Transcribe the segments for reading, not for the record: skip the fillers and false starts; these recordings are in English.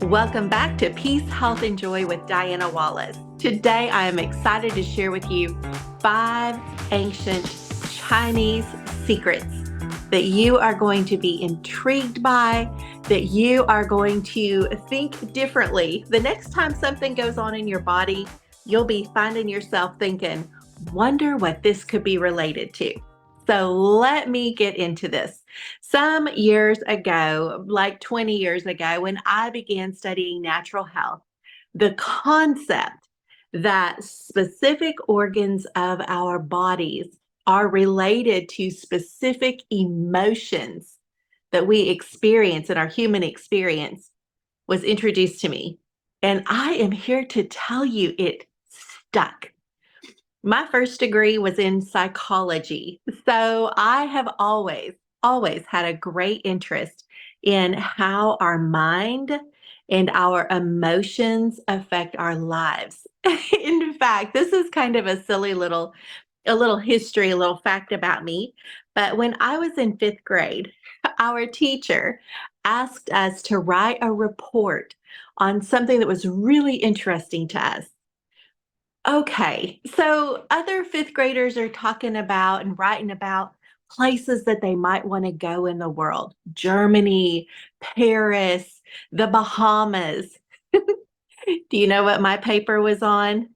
Welcome back to Peace, Health, and Joy with Diana Wallace. Today, I am excited to share with you 5 ancient Chinese secrets that you are going to be intrigued by, that you are going to think differently. The next time something goes on in your body, you'll be finding yourself thinking, wonder what this could be related to. So let me get into this. Some years ago, like 20 years ago, when I began studying natural health, the concept that specific organs of our bodies are related to specific emotions that we experience in our human experience was introduced to me. And I am here to tell you it stuck. My first degree was in psychology. So I have always had a great interest in how our mind and our emotions affect our lives. In fact, this is kind of a little history, a little fact about me. But when I was in 5th grade, our teacher asked us to write a report on something that was really interesting to us. Okay, so other 5th graders are talking about and writing about places that they might want to go in the world. Germany, Paris, the Bahamas. Do you know what my paper was on?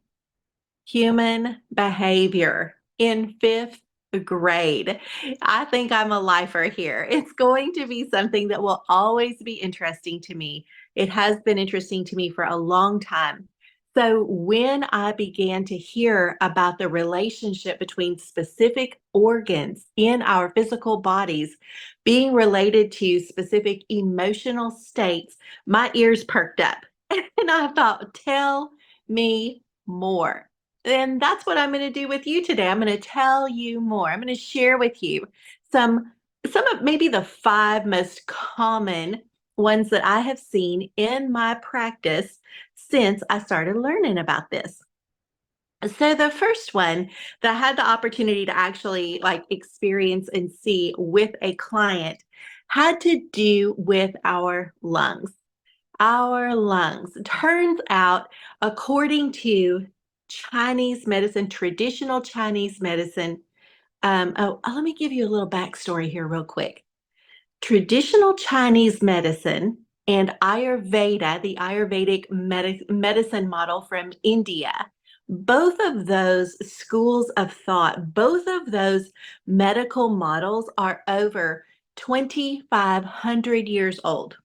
Human behavior in 5th grade. I think I'm a lifer here. It's going to be something that will always be interesting to me. It has been interesting to me for a long time. So, when I began to hear about the relationship between specific organs in our physical bodies being related to specific emotional states, my ears perked up. And I thought, tell me more. And that's what I'm going to do with you today. I'm going to tell you more. I'm going to share with you some some of maybe the 5 most common ones that I have seen in my practice since I started learning about this. So the first one that I had the opportunity to actually like experience and see with a client had to do with our lungs. Our lungs. Turns out, according to Chinese medicine, traditional Chinese medicine, let me give you a little backstory here, real quick. Traditional Chinese medicine and Ayurveda, the Ayurvedic medicine model from India, both of those schools of thought, both of those medical models are over 2,500 years old.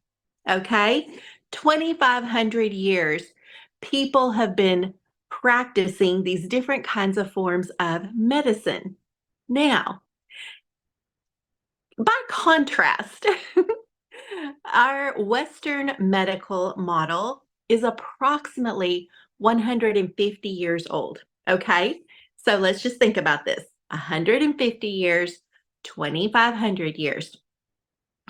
Okay? 2,500 years, people have been practicing these different kinds of forms of medicine. Now, by contrast, our Western medical model is approximately 150 years old. Okay? So let's just think about this 150 years, 2,500 years.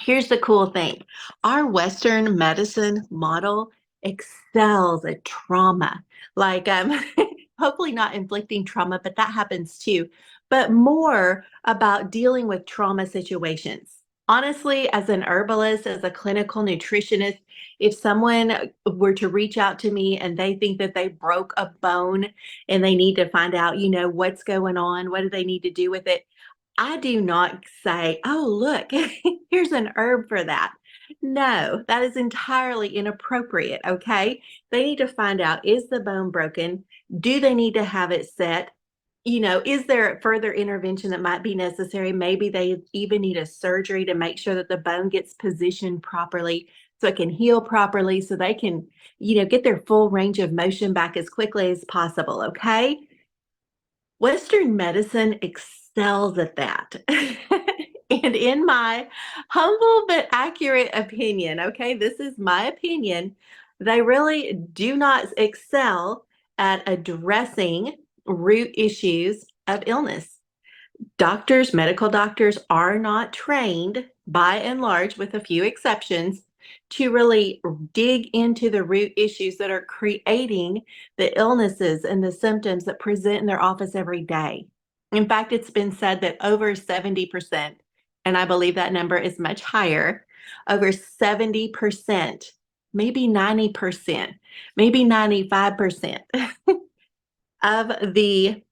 Here's the cool thing. Our Western medicine model excels at trauma. Like, hopefully not inflicting trauma, but that happens too. But more about dealing with trauma situations. Honestly, as an herbalist, as a clinical nutritionist, if someone were to reach out to me and they think that they broke a bone and they need to find out, what's going on, what do they need to do with it? I do not say, "Oh, look, here's an herb for that." No, that is entirely inappropriate, okay? They need to find out, is the bone broken? Do they need to have it set? Is there further intervention that might be necessary? Maybe they even need a surgery to make sure that the bone gets positioned properly so it can heal properly so they can, get their full range of motion back as quickly as possible, okay? Western medicine excels at that. And in my humble but accurate opinion, okay, this is my opinion, they really do not excel at addressing root issues of illness. Doctors, medical doctors are not trained, by and large, with a few exceptions, to really dig into the root issues that are creating the illnesses and the symptoms that present in their office every day. In fact, it's been said that over 70%, and I believe that number is much higher, over 70% maybe 90%, maybe 95% of the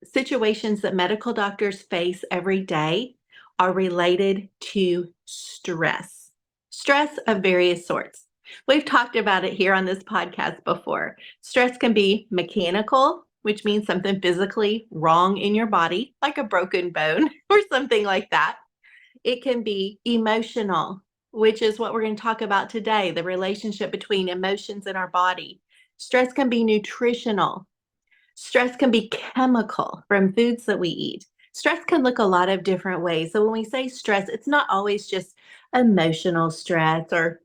situations that medical doctors face every day are related to stress, stress of various sorts. We've talked about it here on this podcast before. Stress can be mechanical, which means something physically wrong in your body, like a broken bone or something like that. It can be emotional, which is what we're going to talk about today, the relationship between emotions and our body. Stress can be nutritional. Stress can be chemical from foods that we eat. Stress can look a lot of different ways. So when we say stress, it's not always just emotional stress or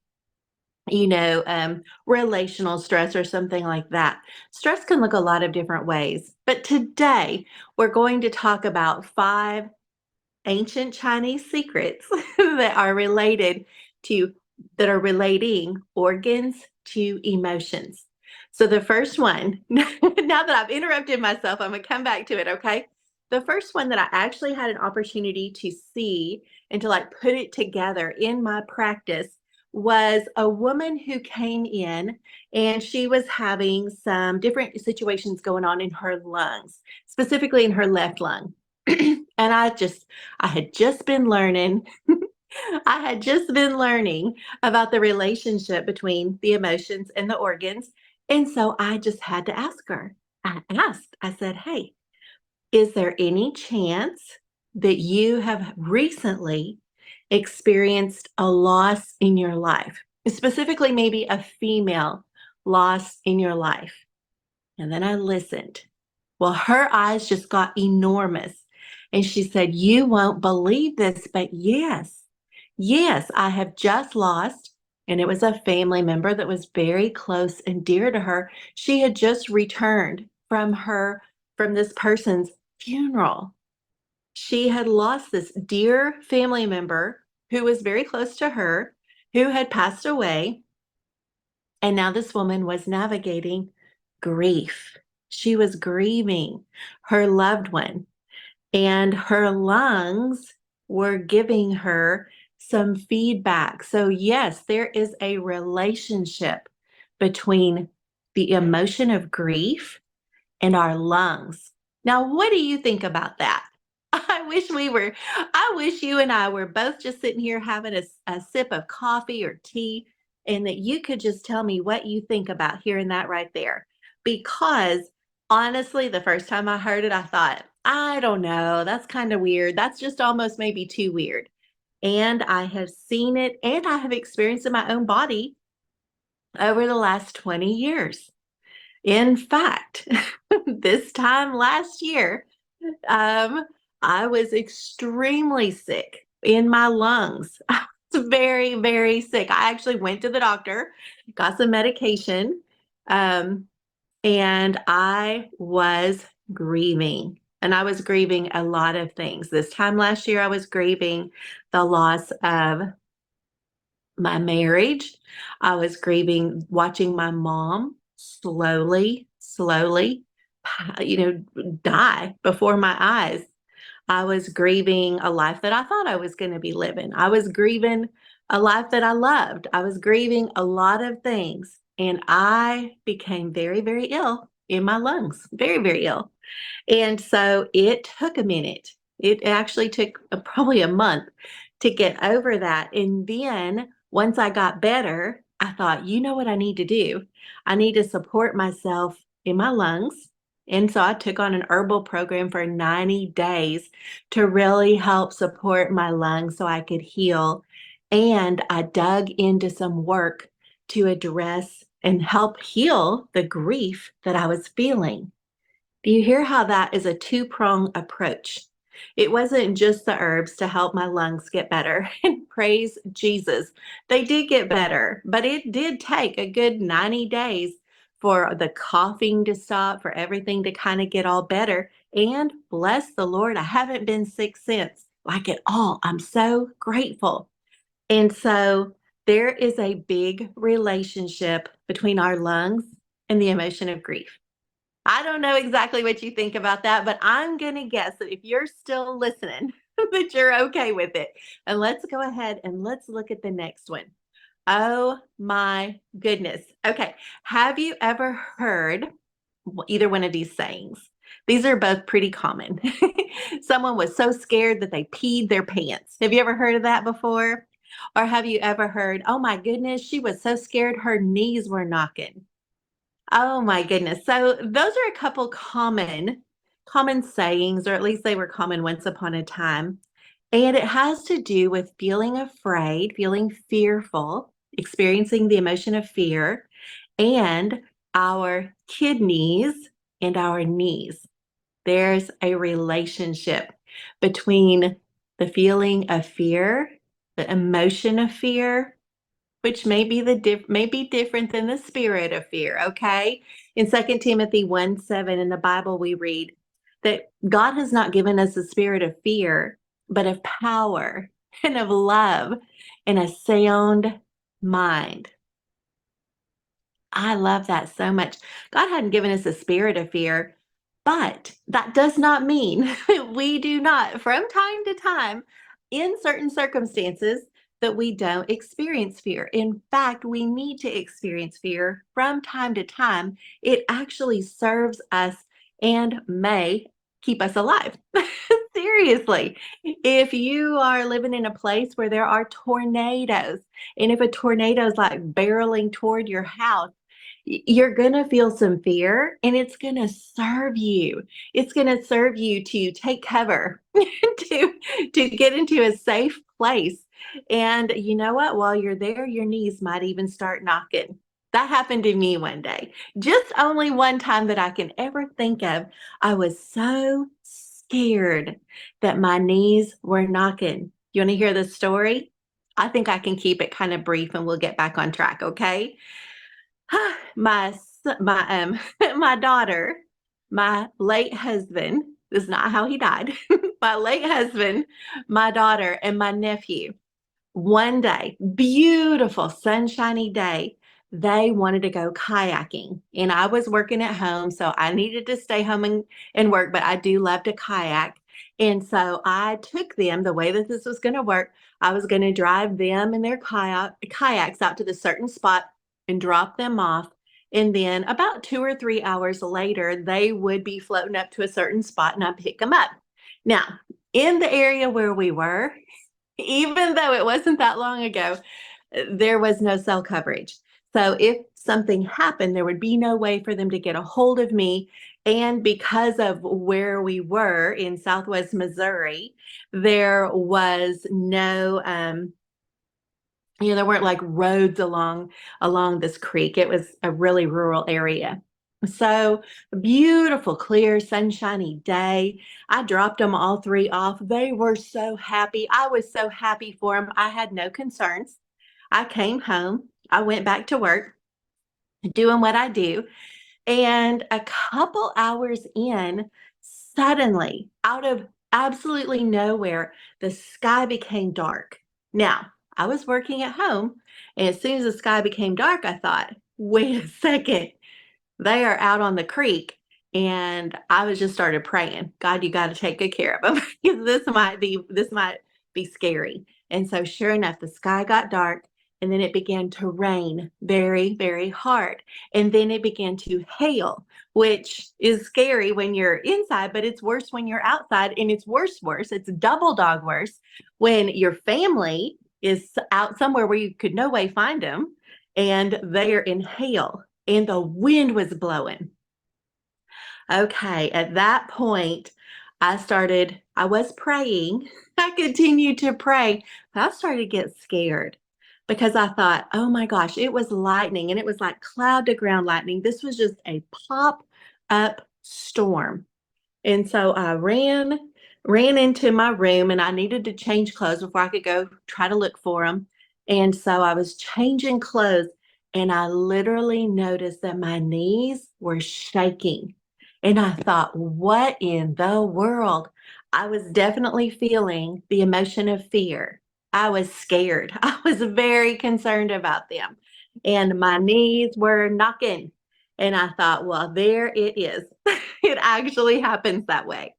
relational stress or something like that. Stress can look a lot of different ways. But today we're going to talk about 5 ancient Chinese secrets that are related to that are relating organs to emotions. So the first one, now that I've interrupted myself, I'm gonna come back to it, okay? The first one that I actually had an opportunity to see and to like put it together in my practice was a woman who came in and she was having some different situations going on in her lungs, specifically in her left lung. And I had just been learning I had just been learning about the relationship between the emotions and the organs. And so I just had to ask her. I said, "Hey, is there any chance that you have recently experienced a loss in your life? Specifically, maybe a female loss in your life?" And then I listened. Well, her eyes just got enormous. And she said, "You won't believe this, but yes, I have just lost." And it was a family member that was very close and dear to her. She had just returned from this person's funeral. She had lost this dear family member who was very close to her, who had passed away. And now this woman was navigating grief. She was grieving her loved one, and her lungs were giving her some feedback. So, yes, there is a relationship between the emotion of grief and our lungs. Now, what do you think about that? I wish you and I were both just sitting here having a sip of coffee or tea, and that you could just tell me what you think about hearing that right there. Because honestly, the first time I heard it, I thought, I don't know, that's kind of weird. That's just almost maybe too weird. And I have seen it and I have experienced in my own body over the last 20 years. In fact, this time last year, um, I was extremely sick in my lungs. I was very, very sick. I actually went to the doctor, got some medication, um, and I was grieving. And I was grieving a lot of things. This time last year, I was grieving the loss of my marriage. I was grieving watching my mom slowly, die before my eyes. I was grieving a life that I thought I was going to be living. I was grieving a life that I loved. I was grieving a lot of things. And I became very, very ill in my lungs, very, very ill. And so it took a minute. It actually took probably a month to get over that. And then once I got better, I thought, you know what I need to do? I need to support myself in my lungs. And so I took on an herbal program for 90 days to really help support my lungs so I could heal. And I dug into some work to address and help heal the grief that I was feeling. Do you hear how that is a two-prong approach? It wasn't just the herbs to help my lungs get better. And praise Jesus, they did get better, but it did take a good 90 days for the coughing to stop, for everything to kind of get all better. And bless the Lord, I haven't been sick since, like at all. I'm so grateful. And so there is a big relationship between our lungs and the emotion of grief. I don't know exactly what you think about that, but I'm going to guess that if you're still listening, that you're okay with it. And let's go ahead and let's look at the next one. Oh my goodness. Okay. Have you ever heard either one of these sayings? These are both pretty common. Someone was so scared that they peed their pants. Have you ever heard of that before? Or have you ever heard, oh my goodness, she was so scared her knees were knocking? Oh my goodness. So those are a couple common sayings, or at least they were common once upon a time. And it has to do with feeling afraid, feeling fearful, experiencing the emotion of fear, and our kidneys and our knees. There's a relationship between the feeling of fear, the emotion of fear, which may be different than the spirit of fear, okay? In 2 Timothy 1:7 in the Bible, we read that God has not given us a spirit of fear, but of power and of love and a sound mind. I love that so much. God hadn't given us a spirit of fear, but that does not mean we do not, from time to time, in certain circumstances, that we don't experience fear. In fact, we need to experience fear from time to time. It actually serves us and may keep us alive. Seriously, if you are living in a place where there are tornadoes, and if a tornado is like barreling toward your house, you're going to feel some fear and it's going to serve you. It's going to serve you to take cover, to get into a safe place. And you know what? While you're there, your knees might even start knocking. That happened to me one day. Just only one time that I can ever think of. I was so scared that my knees were knocking. You want to hear the story? I think I can keep it kind of brief and we'll get back on track, okay? My my daughter, my late husband, this is not how he died. My late husband, my daughter, and my nephew. One day, beautiful sunshiny day, they wanted to go kayaking. And I was working at home, so I needed to stay home and work, but I do love to kayak. And so I took them the way that this was going to work. I was going to drive them and their kayaks out to the certain spot and drop them off. And then about 2 or 3 hours later, they would be floating up to a certain spot and I'd pick them up. Now, in the area where we were, even though it wasn't that long ago, there was no cell coverage. So if something happened, there would be no way for them to get a hold of me. And because of where we were in Southwest Missouri, there was no there weren't like roads along this creek. It was a really rural area. So beautiful, clear, sunshiny day. I dropped them all three off. They were so happy. I was so happy for them. I had no concerns. I came home. I went back to work, doing what I do. And a couple hours in, suddenly, out of absolutely nowhere, the sky became dark. Now, I was working at home, and as soon as the sky became dark, I thought, wait a second, they are out on the creek. And I was just started praying, God, you got to take good care of them because this might be scary. And so sure enough, the sky got dark and then it began to rain very, very hard. And then it began to hail, which is scary when you're inside, but it's worse when you're outside. And it's worse. It's double dog worse when your family is out somewhere where you could no way find them and they're in hail and the wind was blowing. Okay, at that point, I was praying. I continued to pray. But I started to get scared because I thought, oh my gosh, it was lightning and it was like cloud to ground lightning. This was just a pop up storm. And so I ran into my room and I needed to change clothes before I could go try to look for them. And so I was changing clothes and I literally noticed that my knees were shaking. And I thought, what in the world? I was definitely feeling the emotion of fear. I was scared. I was very concerned about them. And my knees were knocking. And I thought, well, there it is. It actually happens that way.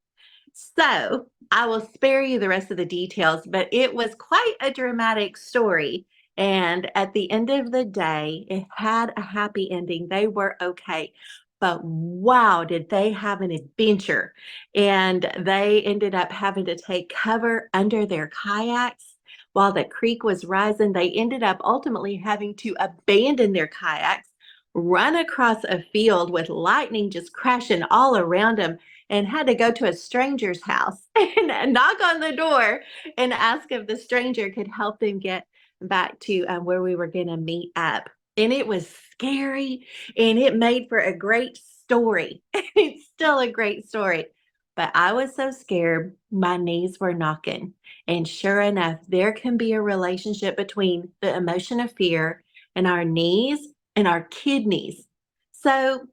So I will spare you the rest of the details, but it was quite a dramatic story. And at the end of the day, it had a happy ending. They were okay. But wow, did they have an adventure. And they ended up having to take cover under their kayaks while the creek was rising. They ended up ultimately having to abandon their kayaks, run across a field with lightning just crashing all around them, and had to go to a stranger's house and knock on the door and ask if the stranger could help them get back to where we were going to meet up. And it was scary and it made for a great story. It's still a great story. But I was so scared, my knees were knocking. And sure enough, there can be a relationship between the emotion of fear and our knees and our kidneys. So,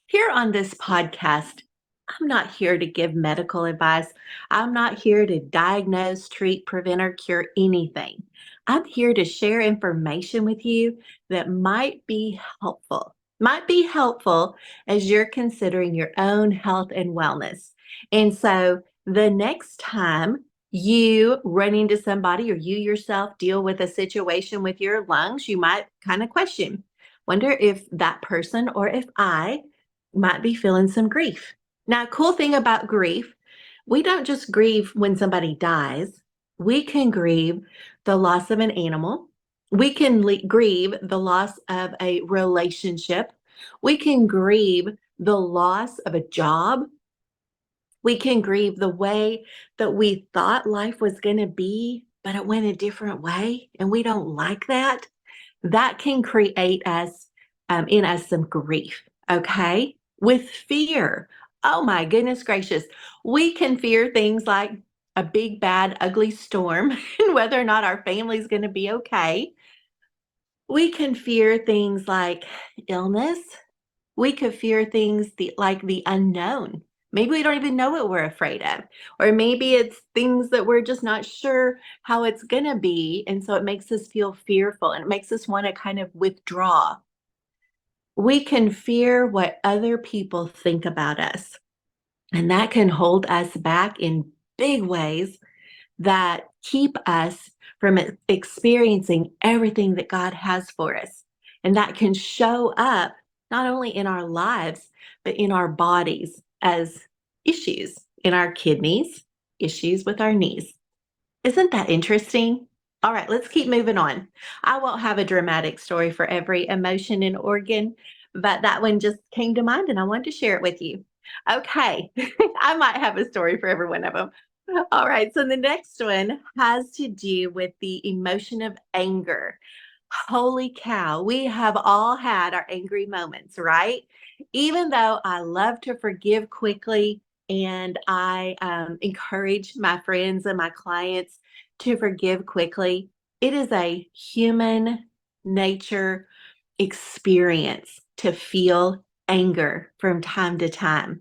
here on this podcast, I'm not here to give medical advice. I'm not here to diagnose, treat, prevent, or cure anything. I'm here to share information with you that might be helpful as you're considering your own health and wellness. And so the next time you run into somebody or you yourself deal with a situation with your lungs, you might kind of question, wonder if that person or if I might be feeling some grief. Now, cool thing about grief, we don't just grieve when somebody dies. We can grieve the loss of an animal. We can grieve the loss of a relationship. We can grieve the loss of a job. We can grieve the way that we thought life was going to be, but it went a different way, and we don't like that. That can create us in us some grief, okay? With fear. Oh my goodness gracious. We can fear things like a big, bad, ugly storm and whether or not our family's going to be okay. We can fear things like illness. We could fear things like the unknown. Maybe we don't even know what we're afraid of. Or maybe it's things that we're just not sure how it's going to be. And so it makes us feel fearful and it makes us want to kind of withdraw. We can fear what other people think about us. And that can hold us back in big ways that keep us from experiencing everything that God has for us. And that can show up not only in our lives, but in our bodies as issues in our kidneys, issues with our knees. Isn't that interesting? All right, let's keep moving on. I won't have a dramatic story for every emotion and organ, but that one just came to mind and I wanted to share it with you. Okay, I might have a story for every one of them. All right, so the next one has to do with the emotion of anger. Holy cow, we have all had our angry moments, right? Even though I love to forgive quickly and I encourage my friends and my clients to forgive quickly, it is a human nature experience to feel anger from time to time.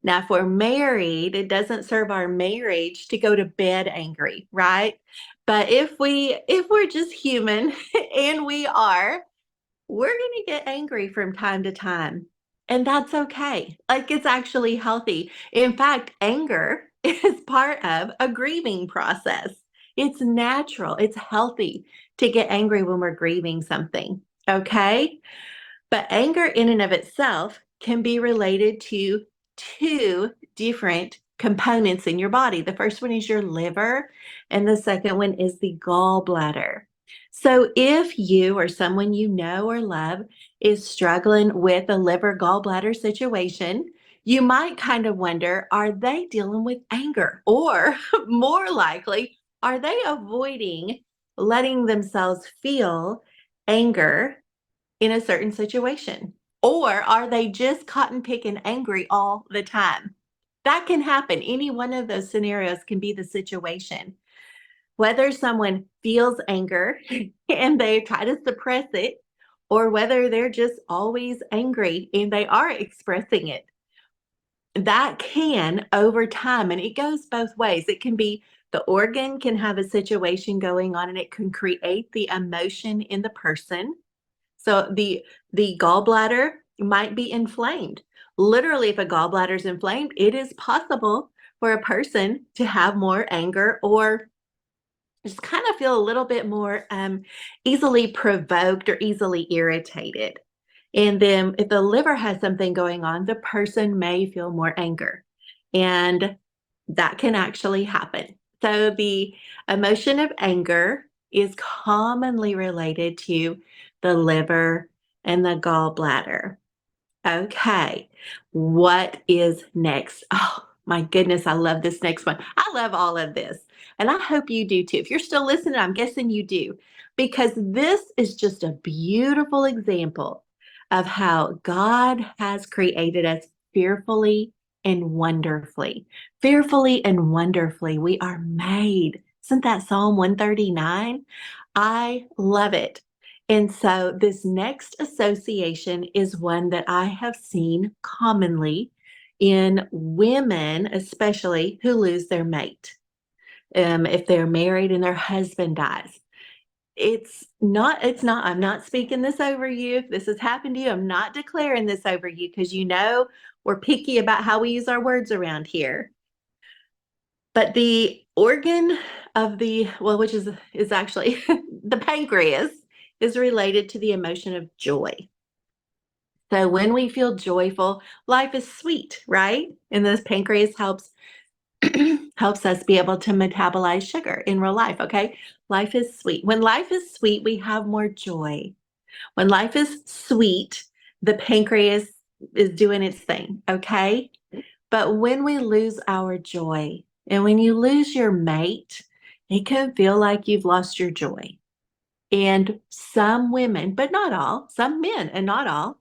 Now, if we're married, it doesn't serve our marriage to go to bed angry, right? But if we're just human and we are, we're going to get angry from time to time. And that's okay. Like it's actually healthy. In fact, anger is part of a grieving process. It's natural. It's healthy to get angry when we're grieving something. Okay? But anger in and of itself can be related to two different components in your body. The first one is your liver, and the second one is the gallbladder. So if you or someone you know or love is struggling with a liver gallbladder situation, you might kind of wonder, are they dealing with anger? Or more likely, are they avoiding letting themselves feel anger in a certain situation? Or are they just cotton picking angry all the time? That can happen. Any one of those scenarios can be the situation. Whether someone feels anger and they try to suppress it, or whether they're just always angry and they are expressing it, that can over time, and it goes both ways. It can be the organ can have a situation going on and it can create the emotion in the person. So the gallbladder might be inflamed. Literally, if a gallbladder is inflamed, it is possible for a person to have more anger or just kind of feel a little bit more easily provoked or easily irritated. And then if the liver has something going on, the person may feel more anger. And that can actually happen. So the emotion of anger is commonly related to the liver and the gallbladder. Okay, what is next? Oh my goodness, I love this next one. I love all of this, and I hope you do too. If you're still listening, I'm guessing you do, because this is just a beautiful example of how God has created us fearfully and wonderfully. Fearfully and wonderfully, we are made. Isn't that Psalm 139? I love it. And so this next association is one that I have seen commonly in women, especially who lose their mate. If they're married and their husband dies. I'm not speaking this over you. If this has happened to you, I'm not declaring this over you because we're picky about how we use our words around here. But the organ of which is actually the pancreas, is related to the emotion of joy. So when we feel joyful, life is sweet, right? And this pancreas helps helps us be able to metabolize sugar in real life, okay? Life is sweet. When life is sweet, we have more joy. When life is sweet, the pancreas is doing its thing, okay? But when we lose our joy, and when you lose your mate, it can feel like you've lost your joy. And some women, but not all, some men and not all,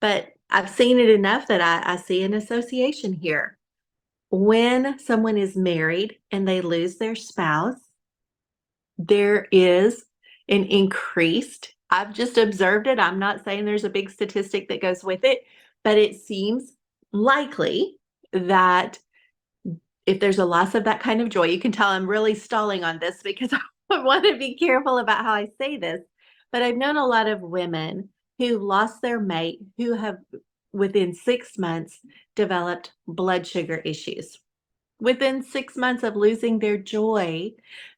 but I've seen it enough that I see an association here. When someone is married and they lose their spouse, there is an increased, I've just observed it. I'm not saying there's a big statistic that goes with it, but it seems likely that if there's a loss of that kind of joy, you can tell I'm really stalling on this because I want to be careful about how I say this. But I've known a lot of women who lost their mate who have, within 6 months, developed blood sugar issues. Within 6 months of losing their joy,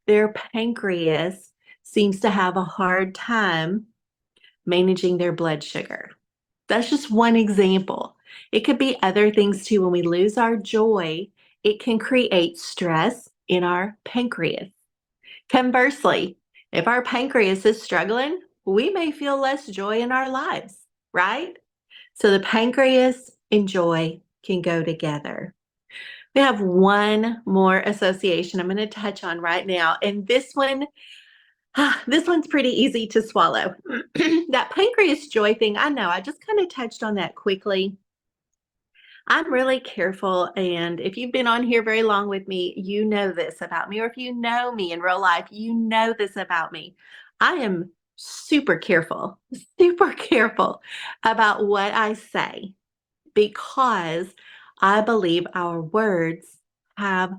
their pancreas seems to have a hard time managing their blood sugar. That's just one example. It could be other things too. When we lose our joy, it can create stress in our pancreas. Conversely, if our pancreas is struggling, we may feel less joy in our lives, right? So the pancreas and joy can go together. We have one more association I'm going to touch on right now, and this one's pretty easy to swallow. That pancreas joy thing, I know, I just kind of touched on that quickly. I'm really careful, and if you've been on here very long with me, you know this about me, or if you know me in real life, you know this about me. I am super careful about what I say because I believe our words have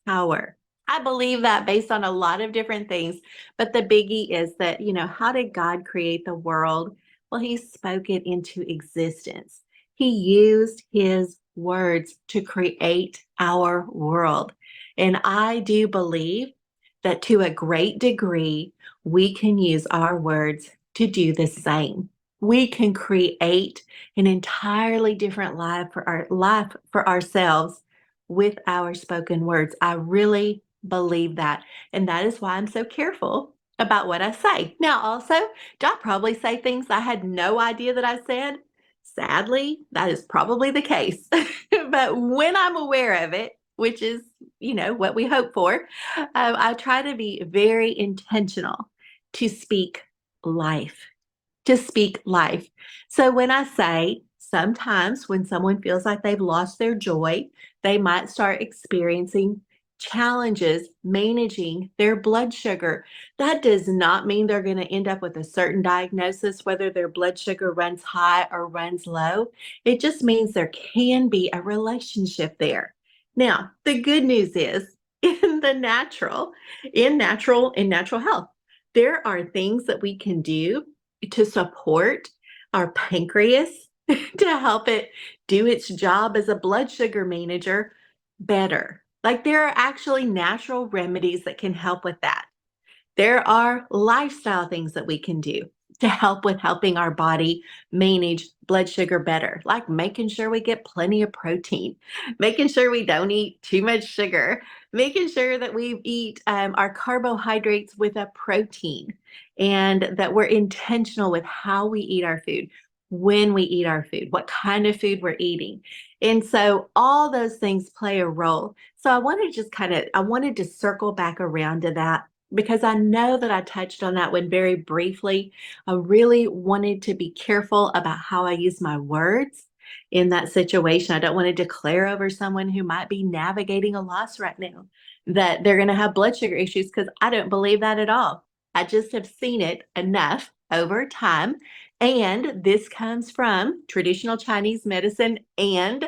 power. I believe that based on a lot of different things, but the biggie is that, how did God create the world? Well, He spoke it into existence. He used His words to create our world. And I do believe that to a great degree, we can use our words to do the same. We can create an entirely different life for ourselves with our spoken words. I really believe that. And that is why I'm so careful about what I say. Now, also, do I probably say things I had no idea that I said? Sadly, that is probably the case. But when I'm aware of it, which is, what we hope for, I try to be very intentional to speak life to speak life. So when I say sometimes when someone feels like they've lost their joy, they might start experiencing challenges managing their blood sugar. That does not mean they're going to end up with a certain diagnosis, whether their blood sugar runs high or runs low. It just means there can be a relationship there. Now, the good news is in natural health, there are things that we can do to support our pancreas to help it do its job as a blood sugar manager better. Like there are actually natural remedies that can help with that. There are lifestyle things that we can do to help with helping our body manage blood sugar better, like making sure we get plenty of protein, making sure we don't eat too much sugar, making sure that we eat our carbohydrates with a protein, and that we're intentional with how we eat our food, when we eat our food, what kind of food we're eating. And so all those things play a role. So I wanted to circle back around to that because I know that I touched on that one very briefly. I really wanted to be careful about how I use my words in that situation. I don't want to declare over someone who might be navigating a loss right now that they're going to have blood sugar issues, because I don't believe that at all. I just have seen it enough over time. And this comes from traditional Chinese medicine and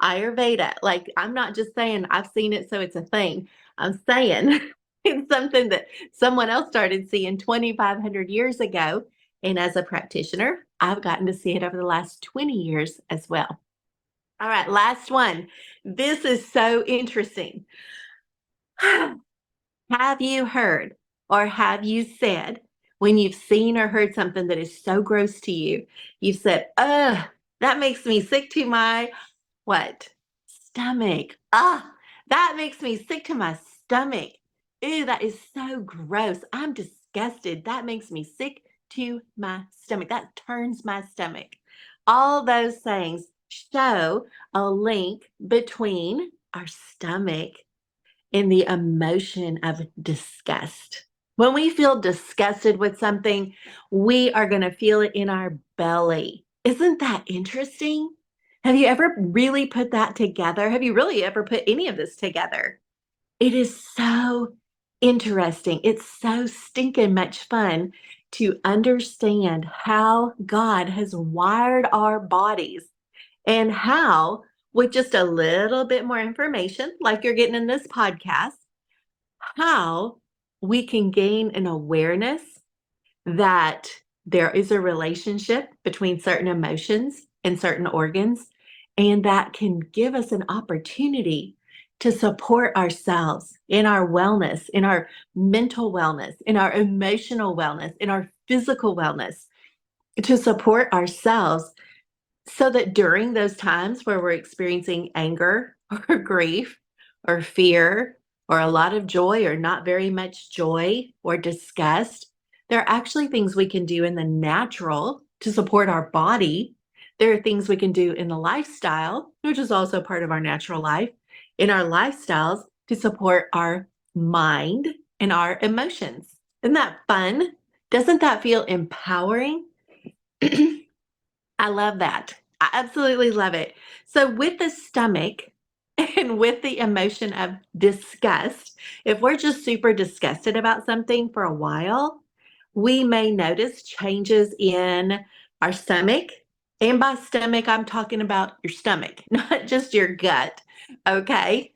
Ayurveda. Like, I'm not just saying I've seen it, so it's a thing. I'm saying it's something that someone else started seeing 2,500 years ago. And as a practitioner, I've gotten to see it over the last 20 years as well. All right, last one. This is so interesting. Have you heard or have you said, when you've seen or heard something that is so gross to you, you've said, ugh, that makes me sick to my what? Stomach. Ah, that makes me sick to my stomach. Ew, that is so gross. I'm disgusted. That makes me sick to my stomach. That turns my stomach. All those things show a link between our stomach and the emotion of disgust. When we feel disgusted with something, we are going to feel it in our belly. Isn't that interesting? Have you ever really put that together? Have you really ever put any of this together? It is so interesting. It's so stinking much fun to understand how God has wired our bodies, and how, with just a little bit more information, like you're getting in this podcast, how we can gain an awareness that there is a relationship between certain emotions and certain organs, and that can give us an opportunity to support ourselves in our wellness, in our mental wellness, in our emotional wellness, in our physical wellness, to support ourselves so that during those times where we're experiencing anger or grief or fear or a lot of joy or not very much joy or disgust, there are actually things we can do in the natural to support our body. There are things we can do in the lifestyle, which is also part of our natural life, in our lifestyles to support our mind and our emotions. Isn't that fun? Doesn't that feel empowering? I love that. I absolutely love it. So, with the stomach and with the emotion of disgust, if we're just super disgusted about something for a while, we may notice changes in our stomach. And by stomach, I'm talking about your stomach, not just your gut. Okay.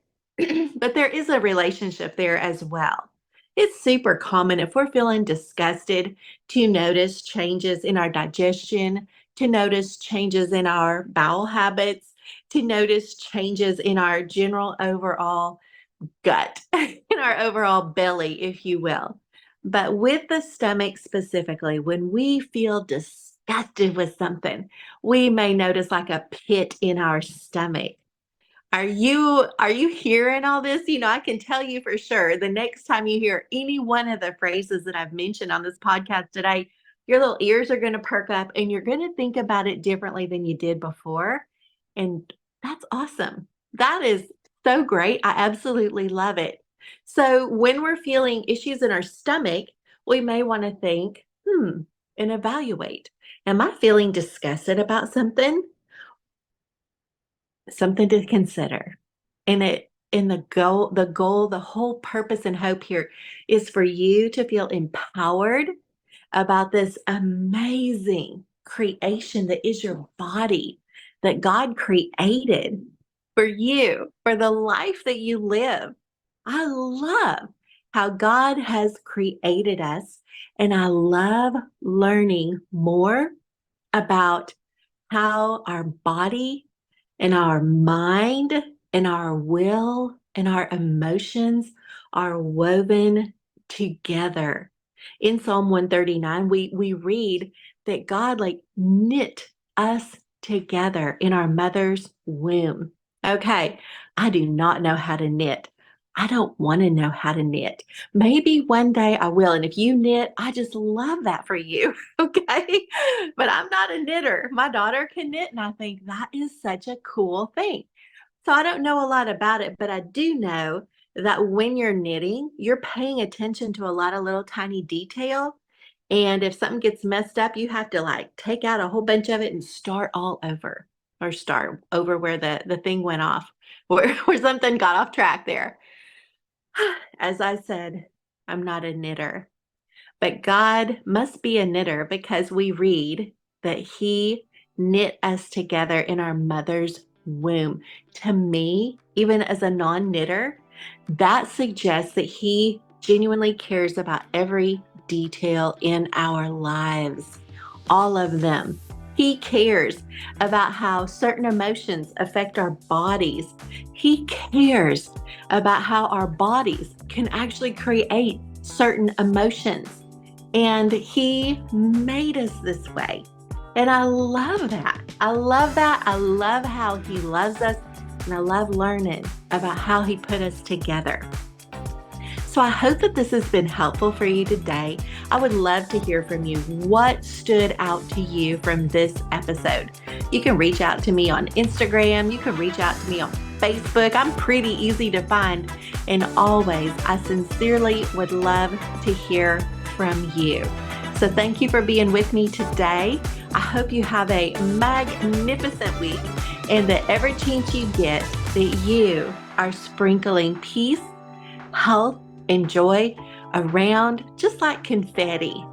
But there is a relationship there as well. It's super common if we're feeling disgusted to notice changes in our digestion, to notice changes in our bowel habits, to notice changes in our general overall gut, in our overall belly, if you will. But with the stomach specifically, when we feel disgusted with something, we may notice like a pit in our stomach. Are you hearing all this? I can tell you for sure the next time you hear any one of the phrases that I've mentioned on this podcast today, your little ears are going to perk up and you're going to think about it differently than you did before. And that's awesome. That is so great. I absolutely love it. So when we're feeling issues in our stomach, we may want to think, and evaluate. Am I feeling disgusted about something? Something to consider. And the whole purpose and hope here is for you to feel empowered about this amazing creation that is your body, that God created for you, for the life that you live. I love how God has created us, and I love learning more about how our body and our mind and our will and our emotions are woven together. In Psalm 139, we read that God like knit us together in our mother's womb. Okay, I do not know how to knit. I don't want to know how to knit. Maybe one day I will. And if you knit, I just love that for you. Okay. But I'm not a knitter. My daughter can knit, and I think that is such a cool thing. So I don't know a lot about it, but I do know that when you're knitting, you're paying attention to a lot of little tiny detail. And if something gets messed up, you have to like take out a whole bunch of it and start all over, or start over where the thing went off, where something got off track there. As I said, I'm not a knitter. But God must be a knitter because we read that He knit us together in our mother's womb. To me, even as a non knitter, that suggests that He genuinely cares about every detail in our lives, all of them. He cares about how certain emotions affect our bodies. He cares about how our bodies can actually create certain emotions. And He made us this way. And I love that. I love that. I love how He loves us. And I love learning about how He put us together. So I hope that this has been helpful for you today. I would love to hear from you. What stood out to you from this episode? You can reach out to me on Instagram. You can reach out to me on Facebook. I'm pretty easy to find. And always, I sincerely would love to hear from you. So thank you for being with me today. I hope you have a magnificent week, and that every chance you get, that you are sprinkling peace, health, and joy around just like confetti